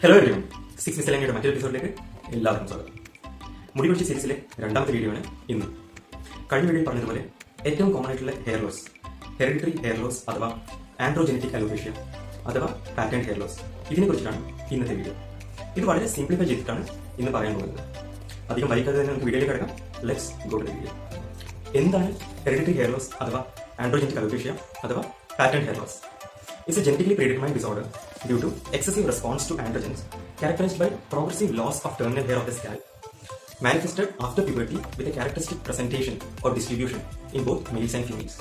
Hello everyone, six മിസലേനിയുടെ മറ്റൊരു എപ്പിസോഡിലേക്ക് എല്ലാവർക്കും സ്വാഗതം. മുടികൊഴിച്ച സീരീസിലെ രണ്ടാമത്തെ വീഡിയോ ആണ് ഇന്ന്. കഴിഞ്ഞ വീഡിയോയിൽ പറഞ്ഞതുപോലെ ഏറ്റവും കോമൺ ആയിട്ടുള്ള hair loss, hereditary hair loss അഥവാ ആൻഡ്രോജനറ്റിക് അലോപേഷ്യ അഥവാ പാറ്റേൺ ഹെയർ ലോസ്, ഇതിനെക്കുറിച്ചാണ് ഇന്നത്തെ വീഡിയോ. ഇത് വളരെ സിംപ്ലിഫൈ ചെയ്തിട്ടാണ് ഇന്ന് പറയാൻ പോകുന്നത്. അധികം വൈകാതെ തന്നെ നമുക്ക് വീഡിയോയിലേക്ക് കിടക്കാം. Let's go to the video. എന്താണ് ഹെറിഡിറ്ററി ഹെയർ ലോസ് അഥവാ ആൻഡ്രോജനറ്റിക് അലോപേഷ്യ അഥവാ pattern hair loss? It's a genetically predetermined disorder due to excessive response to androgens characterized by progressive loss of terminal hair of the scalp, manifested after puberty with a characteristic presentation or distribution in both males and females.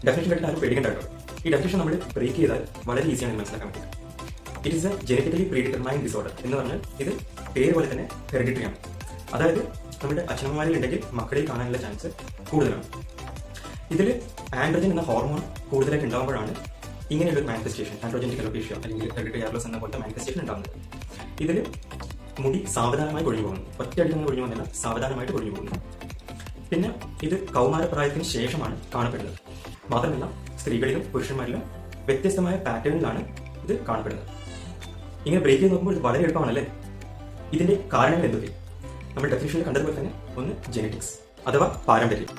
Definition ആയിട്ട് ആരും പേടിക്കേണ്ട കേട്ടോ. ഈ definition നമ്മൾ break ചെയ്താൽ വളരെ ഈസിയാണ് മനസ്സിലാക്കാൻ പറ്റും. It is A genetically predetermined disorder എന്ന് പറഞ്ഞാൽ ഇത് പേര് പോലെ തന്നെ ഹെറിഡിറ്ററി ആണ്. അതായത് നമ്മുടെ അച്ഛനമ്മമാരിൽ ഉണ്ടെങ്കിൽ മക്കളിൽ കാണാനുള്ള ചാൻസ് കൂടുതലാണ്. ഇതിൽ ആൻഡ്രോജൻ എന്ന ഹോർമോൺ കൂടുതലായിട്ട് ഉണ്ടാകുമ്പോഴാണ് ഇങ്ങനെയുള്ള ഒരു മാനിഫെസ്റ്റേഷൻ, ആൻഡ്രോജനറ്റിക് അലോപേഷ്യ അല്ലെങ്കിൽ ഹെറിഡിറ്ററി ഹെയർ ലോസ് എന്ന പോലത്തെ മാനിഫെസ്റ്റേഷൻ ഉണ്ടാകുന്നത്. ഇതിൽ മുടി സാവധാനമായി കൊഴിഞ്ഞു പോകുന്നു. ഒറ്റയടിക്ക് കൊഴിഞ്ഞു പോകുന്നില്ല, സാവധാനമായിട്ട് കൊഴിഞ്ഞു പോകുന്നു. പിന്നെ ഇത് കൗമാരപ്രായത്തിന് ശേഷമാണ് കാണപ്പെടുന്നത്. മാത്രമല്ല സ്ത്രീകളിലും പുരുഷന്മാരിലും വ്യത്യസ്തമായ പാറ്റേണിലാണ് ഇത് കാണപ്പെടുന്നത്. ഇങ്ങനെ ബ്രേക്ക് ചെയ്ത് നോക്കുമ്പോൾ ഇത് വളരെ എളുപ്പമാണല്ലേ. ഇതിന്റെ കാരണങ്ങൾ എന്തൊക്കെ? നമ്മൾ ഡെഫിനിഷനിൽ കണ്ടതുപോലെ തന്നെ ഒന്ന് ജെനറ്റിക്സ് അഥവാ പാരമ്പര്യം,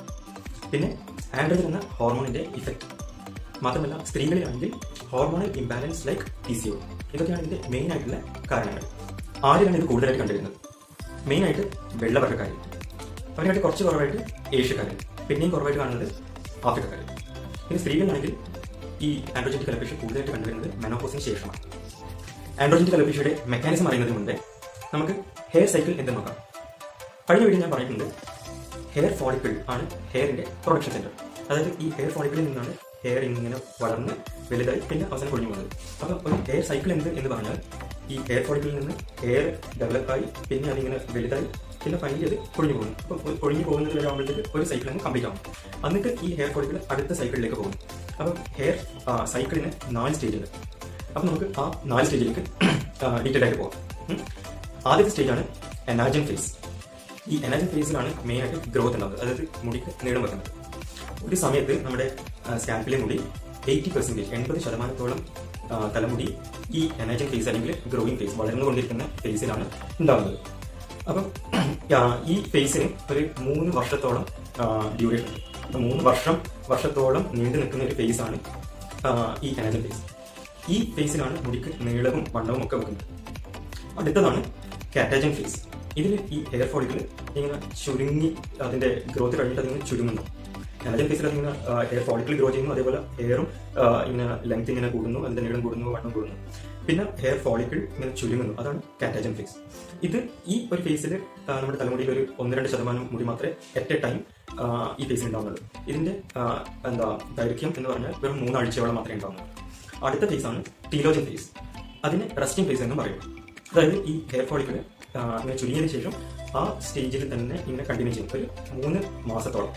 പിന്നെ ആൻഡ്രോജൻ എന്ന ഹോർമോണിന്റെ ഇഫക്റ്റ്, മാത്രമല്ല സ്ത്രീകളിലാണെങ്കിൽ ഹോർമോണൽ ഇംബാലൻസ് ലൈക്ക് PCO. ഇതൊക്കെയാണ് ഇതിന്റെ മെയിൻ ആയിട്ടുള്ള കാരണങ്ങൾ. ആരിലാണ് ഇത് കൂടുതലായിട്ട് കണ്ടുവരുന്നത്? മെയിനായിട്ട് വെള്ളവർഗ്ഗക്കാർ, അവരായിട്ട് കുറച്ച് കുറവായിട്ട് ഏഷ്യക്കാർ, പിന്നെയും കുറവായിട്ട് കാണുന്നത് ആഫ്രിക്കക്കാർ. പിന്നെ സ്ത്രീകളിലാണെങ്കിൽ ഈ ആൻഡ്രോജനറ്റിക് അലോപേഷ്യ കൂടുതലായിട്ട് കണ്ടുവരുന്നത് മെനോപോസിന് ശേഷമാണ്. ആൻഡ്രോജനറ്റിക് അലോപേഷ്യയുടെ മെക്കാനിസം അറിയുന്നതിന് മുമ്പേ നമുക്ക് ഹെയർ സൈക്കിൾ എന്തെന്ന് നോക്കാം. കഴിഞ്ഞ വീഡിയോ ഞാൻ പറഞ്ഞിട്ടുണ്ട്, ഹെയർ ഫോളിക്കിൾ ആണ് ഹെയറിന്റെ പ്രൊഡക്ഷൻ സെന്റർ. അതായത് ഈ ഹെയർ ഫോളിക്കിളിൽ നിന്നാണ് ഹെയർ ഇങ്ങനെ വളർന്ന് വലുതായി പിന്നെ അവസാനം കൊഴിഞ്ഞു പോകുന്നത്. അപ്പം ഒരു ഹെയർ സൈക്കിൾ എന്ന് പറഞ്ഞാൽ ഈ ഹെയർ ഫോളിക്കിളിൽ നിന്ന് ഹെയർ ഡെവലപ്പായി പിന്നെ അതിങ്ങനെ വലുതായി പിന്നെ ഫൈനലി അത് കൊഴിഞ്ഞു പോകുന്നു. അപ്പം കൊഴിഞ്ഞു പോകുന്നത് വരെ ആകുമ്പോഴത്തേക്ക് ഒരു സൈക്കിൾ അങ്ങ് കംപ്ലീറ്റ് ആവും. എന്നിട്ട് ഈ ഹെയർ ഫോളിക്കിൾ അടുത്ത സൈക്കിളിലേക്ക് പോകും. അപ്പം ഹെയർ സൈക്കിളിന് 4 സ്റ്റേജ് ഉണ്ട്. അപ്പം നമുക്ക് ആ 4 സ്റ്റേജിലേക്ക് ഡീറ്റെയിൽ ആയിട്ട് പോകാം. ആദ്യത്തെ സ്റ്റേജാണ് എനാജൻ ഫേസ്. ഈ എനാജൻ ഫേസിലാണ് മെയിനായിട്ട് ഗ്രോത്ത് ഉണ്ടാകുന്നത്, അതായത് മുടിക്ക് നീളം വെക്കുന്നത്. ഒരു സമയത്ത് നമ്മുടെ സ്കാൽപ്പിലെ മുടി 80%, 80% തലമുടി ഈ എനാജൻ ഫേസ് അല്ലെങ്കിൽ ഗ്രോയിങ് ഫേസ്, വളർന്നുകൊണ്ടിരിക്കുന്ന ഫേസിലാണ് ഉണ്ടാകുന്നത്. അപ്പം ഈ ഫേസിന് ഒരു 3 വർഷത്തോളം ഡ്യൂറേഷൻ ഉണ്ട്. 3 വർഷത്തോളം നീണ്ടു നിൽക്കുന്ന ഒരു ഫേസാണ് ഈ എനാജൻ ഫേസ്. ഈ ഫേസിലാണ് മുടിക്ക് നീളവും വണ്ണവും ഒക്കെ വെക്കുന്നത്. അടുത്തതാണ് കാറ്റാജൻ ഫേസ്. ഇതിൽ ഈ ഹെയർ ഫോളിക്കിൾ ഇങ്ങനെ ചുരുങ്ങി അതിന്റെ ഗ്രോത്ത് കഴിഞ്ഞിട്ട് അതിങ്ങനെ ചുരുങ്ങുന്നു. എനാജൻ ഫേസിൽ അതിങ്ങനെ ഹെയർ ഫോളിക്കിൾ ഗ്രോ ചെയ്യുന്നു, അതേപോലെ ഹെയറും ഇങ്ങനെ ലെങ്ത് ഇങ്ങനെ കൂടുന്നു, അതിന്റെ നീളം കൂടുന്നു, വണ്ണം കൂടുന്നു. പിന്നെ ഹെയർ ഫോളിക്കിൾ ഇങ്ങനെ ചുരുങ്ങുന്നു, അതാണ് കാറ്റാജൻ ഫേസ്. ഇത് ഈ ഒരു ഫേസിൽ നമ്മുടെ തലമുടിയിൽ ഒരു 1-2% മുടി മാത്രമേ അറ്റ് എ ടൈം ഈ ഫേസിൽ ഉണ്ടാവുന്നുള്ളൂ. ഇതിന്റെ ദൈർഘ്യം എന്ന് പറഞ്ഞാൽ വെറും 3 ആഴ്ചയോളം മാത്രമേ ഉണ്ടാവുന്നുള്ളൂ. അടുത്ത ഫേസാണ് ടീലോജൻ ഫേസ്. അതിന് റെസ്റ്റിംഗ് ഫേസ് എന്നും പറയും. അതായത് ഈ ഹെയർ ഫോളിക്കിൾ ഇങ്ങനെ ചുരുങ്ങിയതിനു ശേഷം ആ സ്റ്റേജിൽ തന്നെ ഇങ്ങനെ കണ്ടിന്യൂ ചെയ്യും ഒരു 3 മാസത്തോളം.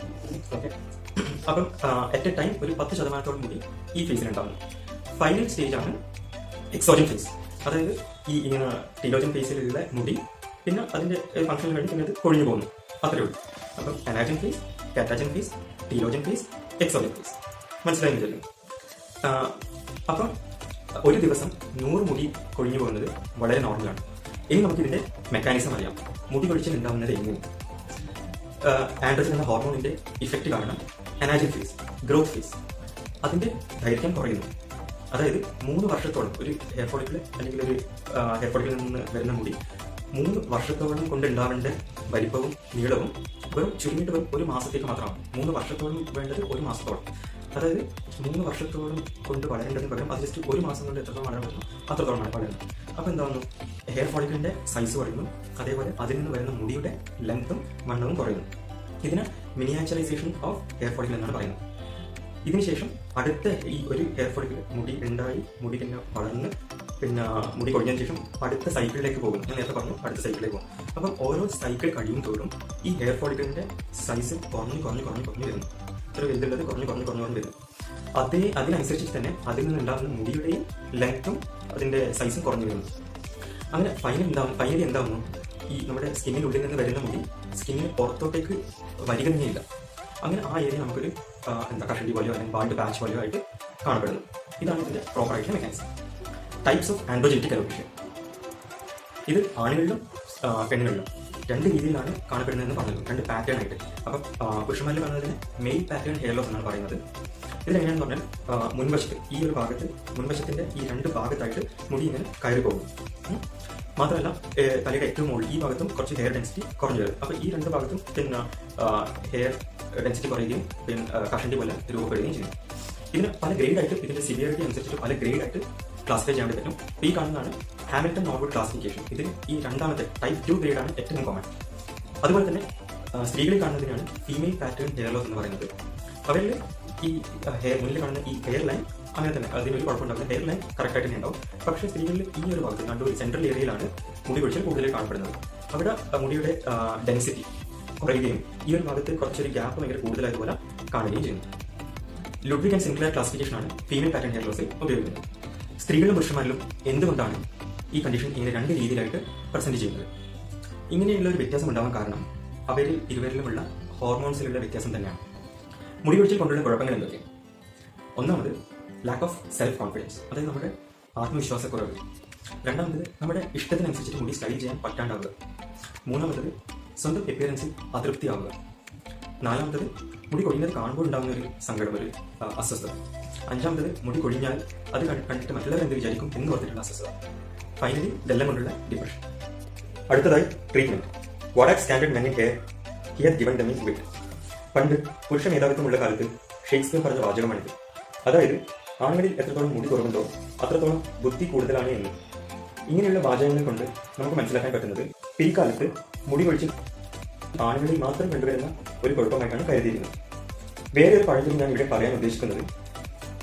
ഓക്കെ, അപ്പം അറ്റ് എ ടൈം ഒരു 10% മുടി ഈ ഫേസിലുണ്ടാവുന്നു. ഫൈനൽ സ്റ്റേജാണ് എക്സോജൻ ഫേസ്. അതായത് ഈ ഇങ്ങനെ ടീലോജൻ ഫേസിലുള്ള മുടി പിന്നെ അതിന്റെ ഫംഗ്ഷന് വേണ്ടി പിന്നെ അത് കൊഴിഞ്ഞു പോകുന്നു, അത്രയേ ഉള്ളൂ. അപ്പം anagen phase, catagen phase, telogen phase, exogen phase. മനസ്സിലായി വിചാരിക്കുന്നു. അപ്പം ഒരു ദിവസം 100 മുടി കൊഴിഞ്ഞു പോകുന്നത് വളരെ നോർമലാണ്. ഇനി നമുക്കിതിന്റെ മെക്കാനിസം അറിയാം. മുടി കൊഴിച്ചിൽ ഉണ്ടാവുന്നത് എങ്ങനെ? ആൻഡ്രോജൻ എന്ന ഹോർമോണിന്റെ ഇഫക്റ്റ് കാരണം എനാജൻ ഫേസ്, ഗ്രോത്ത് ഫേസ്, അതിന്റെ ദൈർഘ്യം കുറയുന്നു. അതായത് 3 വർഷത്തോളം ഒരു ഹെയർ ഫോളിക്കിൾ അല്ലെങ്കിൽ ഒരു ഹെയർ ഫോളിക്കിളിൽ നിന്ന് വരുന്ന മുടി 3 വർഷത്തോളം കൊണ്ട് ഉണ്ടാവേണ്ട വലിപ്പവും നീളവും വെറും ചുരുങ്ങിയിട്ട് ഒരു മാസത്തേക്ക് മാത്രമാണ്. 3 വർഷത്തോളം വേണ്ടത് 1 മാസത്തോളം. അതായത് 3 വർഷത്തോളം കൊണ്ട് വളരേണ്ടതിന് പകരം അത് ജസ്റ്റ് 1 മാസം കൊണ്ട് എത്രത്തോളം വളരാൻ പറ്റുന്നു അത്രത്തോളമാണ് വളരുന്നത്. അപ്പോൾ എന്താകുന്നു? ഹെയർ ഫോളിക്കിളിന്റെ സൈസ് കുറയുന്നു, അതേപോലെ അതിൽ നിന്ന് വരുന്ന മുടിയുടെ ലെങ്ത്തും വണ്ണവും കുറയുന്നു. ഇതിന് മിനിയാച്ചറൈസേഷൻ ഓഫ് ഹെയർ ഫോളിക്കിൾ എന്നാണ് പറയുന്നത്. ഇതിനുശേഷം അടുത്ത ഈ ഒരു ഹെയർ ഫോളിക്കിൾ മുടി ഉണ്ടായി മുടി പിന്നെ വളർന്ന് പിന്നെ മുടി കൊഴിഞ്ഞതിന് ശേഷം അടുത്ത സൈക്കിളിലേക്ക് പോകും. ഞാൻ നേരത്തെ പറഞ്ഞു അടുത്ത സൈക്കിളിലേക്ക് പോകും. അപ്പം ഓരോ സൈക്കിൾ കഴിയും തോറും ഈ ഹെയർ ഫോളിക്കിളിന്റെ സൈസ് കുറഞ്ഞു വരുന്നു. ഇത്ര വലുതുള്ളത് കുറഞ്ഞു വരുന്നു. അതിനനുസരിച്ച് തന്നെ അതിൽ നിന്നുണ്ടാകുന്ന മുടിയുടെയും ലെങ്ത്തും അതിന്റെ സൈസും കുറഞ്ഞു വരുന്നു. അങ്ങനെ ഫൈനലി എന്താവുന്നു? ഈ നമ്മുടെ സ്കിന്നിനുള്ളിൽ നിന്ന് വരുന്ന മുടി സ്കിന്നിന് പുറത്തോട്ടേക്ക് വരിക തന്നെയില്ല. അങ്ങനെ ആ ഏരിയ നമുക്കൊരു കഷണ്ടി പോലെയോ അല്ലെങ്കിൽ ബാൾഡ് പാച്ച് പോലെയോ ആയിട്ട് കാണപ്പെടുന്നു. ഇതാണ് ഇതിന്റെ പ്രോപ്പർ ആയിട്ടുള്ള മെക്കാനിസം. Types of ആൻഡ്രോജനറ്റിക് alopecia. ഇത് ആണുകളിലും പെണ്ണുകളിലും രണ്ട് രീതിയിലാണ് കാണപ്പെടുന്നതെന്ന് പറഞ്ഞത്, രണ്ട് പാറ്റേൺ ആയിട്ട്. അപ്പം പുരുഷന്മാരിൽ പറഞ്ഞതിന് മെയിൽ പാറ്റേൺ ഹെയർ ലോസ് എന്നാണ് പറയുന്നത്. ഇതിലെങ്ങനെയാണെന്ന് പറഞ്ഞാൽ മുൻവശത്ത് ഈ ഒരു ഭാഗത്ത് മുൻവശത്തിന്റെ ഈ രണ്ട് ഭാഗത്തായിട്ട് മുടി ഇങ്ങനെ കയറി പോകും. മാത്രമല്ല തലയുടെ ഏറ്റവും മുകളിൽ ഈ ഭാഗത്തും കുറച്ച് ഹെയർ ഡെൻസിറ്റി കുറഞ്ഞു വരും. അപ്പോൾ ഈ രണ്ട് ഭാഗത്തും പിന്നെ ഹെയർ ഡെൻസിറ്റി കുറയുകയും പിന്നെ കഷണ്ടി പോലെ രൂപപ്പെടുകയും ചെയ്യും. ഇതിന് പല ഗ്രേഡായിട്ട് ഇതിന്റെ സിവിയറിറ്റി അനുസരിച്ചിട്ട് പല ഗ്രേഡായിട്ട് ക്ലാസിഫൈ ചെയ്യാൻ പറ്റും. ഈ കാണുന്നതാണ് ഹാമിൽട്ടൺ നോർവുഡ് ക്ലാസിഫിക്കേഷൻ. ഇതിൽ ഈ രണ്ടാമത്തെ ടൈപ്പ് 2 ഗ്രേഡാണ് ഏറ്റവും കോമൺ. അതുപോലെ തന്നെ സ്ത്രീകളിൽ കാണുന്നതിനാണ് ഫീമെയിൽ പാറ്റേൺ ഹെയർ ലോസ് എന്ന് പറയുന്നത്. അവരിൽ ഈ മുന്നിൽ കാണുന്ന ഈ ഹെയർ ലൈൻ അങ്ങനെ തന്നെ അതിനൊരു കുഴപ്പമുണ്ടാകുന്ന ഹെയർ ലൈൻ കറക്റ്റായിട്ട് തന്നെ ഉണ്ടാവും. പക്ഷേ സ്ത്രീകളിൽ ഈ ഒരു ഭാഗത്ത് നടുവിൽ സെൻട്രൽ ഏരിയയിലാണ് മുടി കൊഴിച്ചിൽ കൂടുതൽ കാണപ്പെടുന്നത്. അവിടെ മുടിയുടെ ഡെൻസിറ്റി കുറയുകയും ഈ ഒരു ഭാഗത്ത് കുറച്ചൊരു ഗ്യാപ്പ് ഭയങ്കര കൂടുതലായതുപോലെ കാണുകയും ചെയ്യുന്നു. ലുഡ്വിഗ് ആൻഡ് സിൻക്ലെയർ ക്ലാസിഫിക്കേഷനാണ് ഫീമെയിൽ പാറ്റേൺ ഹെയർ ലോസിൽ ഉപയോഗിക്കുന്നത്. സ്ത്രീകളിലും പുരുഷന്മാരിലും എന്തുകൊണ്ടാണ് ഈ കണ്ടീഷൻ ഇങ്ങനെ രണ്ട് രീതിയിലായിട്ട് പ്രസന്റ് ചെയ്യുന്നത്? ഇങ്ങനെയുള്ള ഒരു വ്യത്യാസം ഉണ്ടാവാൻ കാരണം അവരിൽ ഇരുവരിലുമുള്ള ഹോർമോൺസിലുള്ള വ്യത്യാസം തന്നെയാണ്. മുടി കൊഴിച്ചിൽ കൊണ്ടുള്ള കുഴപ്പങ്ങൾ എന്തൊക്കെ? ഒന്നാമത് ലാക്ക് ഓഫ് സെൽഫ് കോൺഫിഡൻസ്, അതായത് നമ്മുടെ ആത്മവിശ്വാസക്കുറവ്. രണ്ടാമത് നമ്മുടെ ഇഷ്ടത്തിനനുസരിച്ചിട്ട് മുടി സ്റ്റൈൽ ചെയ്യാൻ പറ്റാണ്ടാവുക. മൂന്നാമത്തത് സ്വന്തം അപ്പിയറൻസിൽ അതൃപ്തിയാവുക. നാലാമത്തത് മുടി കൊഴിയുന്നത് കാണുമ്പോൾ ഉണ്ടാകുന്ന ഒരു സങ്കടം, ഒരു അസ്വസ്ഥത. അഞ്ചാമത്തത് മുടി കൊഴിഞ്ഞാൽ അത് കണ്ടിട്ട് മറ്റുള്ളവർ എന്ത് വിചാരിക്കും എന്ന് ഓർത്തിട്ടുള്ള അസ്വസ്ഥത. ഫൈനലി ഇതെല്ലാം കൊണ്ടുള്ള ഡിപ്രഷൻ. അടുത്തതായി treatment. What are standard men in hair here given dum is വിറ്റ്. പണ്ട് പുരുഷ മേധാവിത്വമുള്ള കാലത്ത് ഷേക്സ്പിയർ പറഞ്ഞ വാചകമാണിത്. അതായത് ആണുങ്ങളിൽ എത്രത്തോളം മുടി കുറവുണ്ടോ അത്രത്തോളം ബുദ്ധി കൂടുതലാണ് എന്ന്. ഇങ്ങനെയുള്ള വാചകങ്ങൾ കൊണ്ട് നമുക്ക് മനസ്സിലാക്കാൻ പറ്റുന്നത് പിൽക്കാലത്ത് മുടി കൊഴിച്ചിൽ ആണുങ്ങളിൽ മാത്രം കണ്ടുവരുന്ന ഒരു കുഴപ്പമായിട്ടാണ് കരുതിയിരുന്നത്. വേറെ ഒരു പഴഞ്ചൊല്ലി ഞാൻ ഇവിടെ പറയാൻ ഉദ്ദേശിക്കുന്നത്,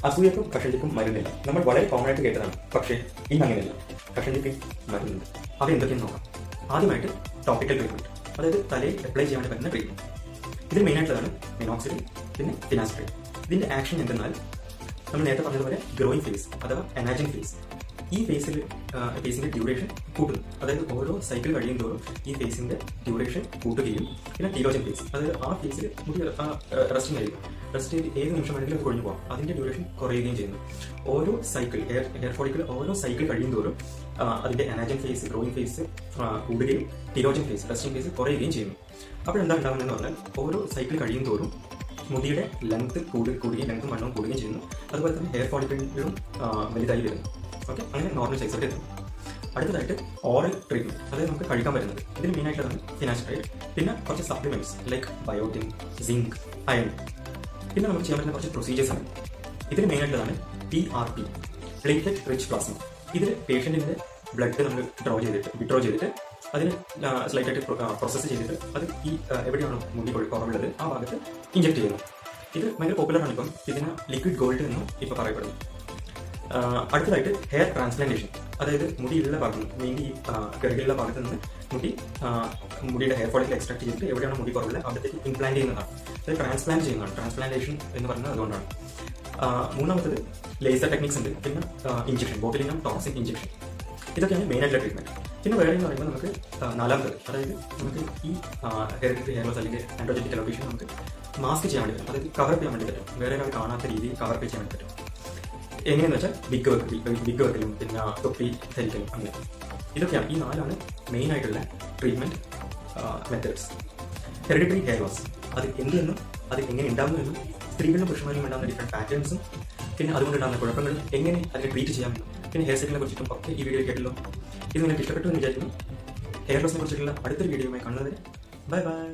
അസൂയക്കും കഷണ്ടിക്കും മരുന്നില്ല. നമ്മൾ വളരെ കോമൺ ആയിട്ട് കേട്ടതാണ്, പക്ഷേ ഇന്ന് അങ്ങനെയല്ല. കഷണ്ടിക്ക് മരുന്നുണ്ട്. അവ എന്തൊക്കെയെന്ന് നോക്കാം. ആദ്യമായിട്ട് ടോപ്പിക്കൽ ട്രീറ്റ്മെന്റ്, അതായത് തലയിൽ അപ്ലൈ ചെയ്യാൻ പറ്റുന്ന ട്രീറ്റ്മെന്റ്. ഇതിൽ മെയിനായിട്ടുള്ളതാണ് മിനോക്സിഡിൽ, പിന്നെ ഫിനാസ്ട്രൈൻ. ഇതിന്റെ ആക്ഷൻ എന്തെന്നാൽ നമ്മൾ നേരത്തെ പറഞ്ഞതുപോലെ ഗ്രോയിങ് ഫേസ് അഥവാ എനാജിങ് ഫേസ്, ഈ ഫേസിന്റെ ഡ്യൂറേഷൻ കൂട്ടുന്നു. അതായത് ഓരോ സൈക്കിൾ കഴിയും തോറും ഈ ഫേസിന്റെ ഡ്യൂറേഷൻ കൂട്ടുകയും പിന്നെ ടീലോജൻ ഫേസ്, അതായത് ആ ഫേസിൽ മുടി റെസ്റ്റിംഗ് ആയിരിക്കും. റെസ്റ്റ് ചെയ്ത് ഏത് നിമിഷം വേണമെങ്കിലും കൊഴിഞ്ഞു പോകാം. അതിന്റെ ഡ്യൂറേഷൻ കുറയുകയും ചെയ്യുന്നു. ഓരോ സൈക്കിൾ ഹെയർ ഫോളിക്കിൾ ഓരോ സൈക്കിൾ കഴിയും തോറും അതിന്റെ എനാജൻ ഫേസ്, ഗ്രോയിങ് ഫേസ് കൂടുകയും ടീലോജൻ ഫേസ്, റെസ്റ്റിംഗ് ഫേസ് കുറയുകയും ചെയ്യുന്നു. അപ്പോൾ എന്താ ഉണ്ടാകുന്നതെന്ന് പറഞ്ഞാൽ ഓരോ സൈക്കിൾ കഴിയും തോറും മുടിയുടെ ലെങ്ത് കൂടുകയും ലെങ്ത്തും വണ്ണവും കൂടുകയും ചെയ്യുന്നു. അതുപോലെ തന്നെ ഹെയർ ഫോളിക്കിളും വലുതായി വരുന്നു. ഓക്കെ, അങ്ങനെ നോർമൽ സൈസോട്ട് എത്തും. അടുത്തതായിട്ട് ഓറൽ ട്രീറ്റ്മെന്റ്, അതായത് നമുക്ക് കഴിക്കാൻ പറ്റുന്നത്. ഇതിൽ മെയിനായിട്ടുള്ളതാണ് ഫിനാസ്ട്രൈൻ, പിന്നെ കുറച്ച് supplements like biotin, zinc, iron. പിന്നെ നമുക്ക് ചെയ്യാൻ പറ്റുന്ന കുറച്ച് പ്രൊസീജിയേഴ്സ് ആണ്. ഇതിൽ മെയിനായിട്ടുള്ളതാണ് PRP, പ്ലേറ്റ്ലെറ്റ് റിച്ച് പ്ലാസ്മ. ഇതിൽ പേഷ്യന്റിന്റെ ബ്ലഡ് നമ്മൾ വിഡ്രോ ചെയ്തിട്ട് അതിന് സ്ലൈറ്റ് ആയിട്ട് പ്രോസസ്സ് ചെയ്തിട്ട് അത് ഈ എവിടെയാണോ മുടി കുറവുള്ളത് ആ ഭാഗത്ത് ഇഞ്ചെക്ട് ചെയ്യുന്നു. ഇത് ഭയങ്കര പോപ്പുലർ ആണ്. ഇപ്പം ഇതിന് ലിക്വിഡ് ഗോൾഡ് എന്നും ഇപ്പോൾ പറയപ്പെടുന്നു. അടുത്തതായിട്ട് ഹെയർ ട്രാൻസ്പ്ലാന്റേഷൻ, അതായത് മുടിയുള്ള ഭാഗത്ത് നിന്ന്, മെയിൻലി ഈ ഗർഭിലുള്ള ഭാഗത്ത് നിന്ന് മുടിയുടെ ഹെയർ ഫോളിക്കിൾ എക്സ്ട്രാക്ട് ചെയ്തിട്ട് എവിടെയാണ് മുടി കുറവുള്ളത് അവിടത്തേക്ക് ഇംപ്ലാന്റ് ചെയ്യുന്നതാണ്. അത് ട്രാൻസ്പ്ലാന്റ് ചെയ്യുന്നതാണ്. ട്രാൻസ്പ്ലാന്റേഷൻ എന്ന് പറയുന്നത് അതുകൊണ്ടാണ്. മൂന്നാമത്തത് ലേസർ ടെക്നിക്സ് ഉണ്ട്, പിന്നെ ഇഞ്ചക്ഷൻ, ബോട്ടിലിനം ടോക്സിൻ ഇഞ്ചക്ഷൻ. ഇതൊക്കെയാണ് മെയിൻ ആയിട്ടുള്ള ട്രീറ്റ്മെന്റ്. പിന്നെ വേറെ എന്ന് പറയുമ്പോൾ നമുക്ക് നാലാമത്തത്, അതായത് നമുക്ക് ഈ ഹെയർ ലോസ് അല്ലെങ്കിൽ ആൻഡ്രോജനിക് അലോപേഷ്യ നമുക്ക് മാസ്ക് ചെയ്യാൻ വേണ്ടി പറ്റും, അതായത് കവറപ്പ് ചെയ്യാൻ വേണ്ടി പറ്റും. വേറെ ഒരാൾ കാണാത്ത രീതിയിൽ കവറപ്പ് ചെയ്യാൻ വേണ്ടി പറ്റും. എങ്ങനെയെന്ന് വെച്ചാൽ വിഗ് വെക്കലും പിന്നെ തൊപ്പി ധരിക്കലും അങ്ങനെ. ഇതൊക്കെയാണ്, ഈ നാലാണ് മെയിൻ ആയിട്ടുള്ള treatment methods. Hereditary hair loss അത് എന്തെന്നും അത് എങ്ങനെ ഉണ്ടാകുമെന്നും സ്ത്രീകളിലും പുരുഷന്മാരിലും ഉണ്ടാകുന്ന ഡിഫറെന്റ് പാറ്റേൺസും പിന്നെ അതുകൊണ്ടുണ്ടാകുന്ന കുഴപ്പങ്ങളും എങ്ങനെ അതിനെ ട്രീറ്റ് ചെയ്യാമെന്നും പിന്നെ ഹെയർ സ്റ്റൈലിനെ കുറിച്ചിട്ടും ഒക്കെ ഈ വീഡിയോ കേട്ടല്ലോ. ഇത് നിങ്ങൾക്ക് ഇഷ്ടപ്പെട്ടു എന്ന് വിചാരിക്കുന്നു. ഹെയർ ലോസിനെ കുറിച്ചിട്ടുള്ള അടുത്തൊരു വീഡിയോയുമായി കാണുന്നതിന് ബൈ ബൈ.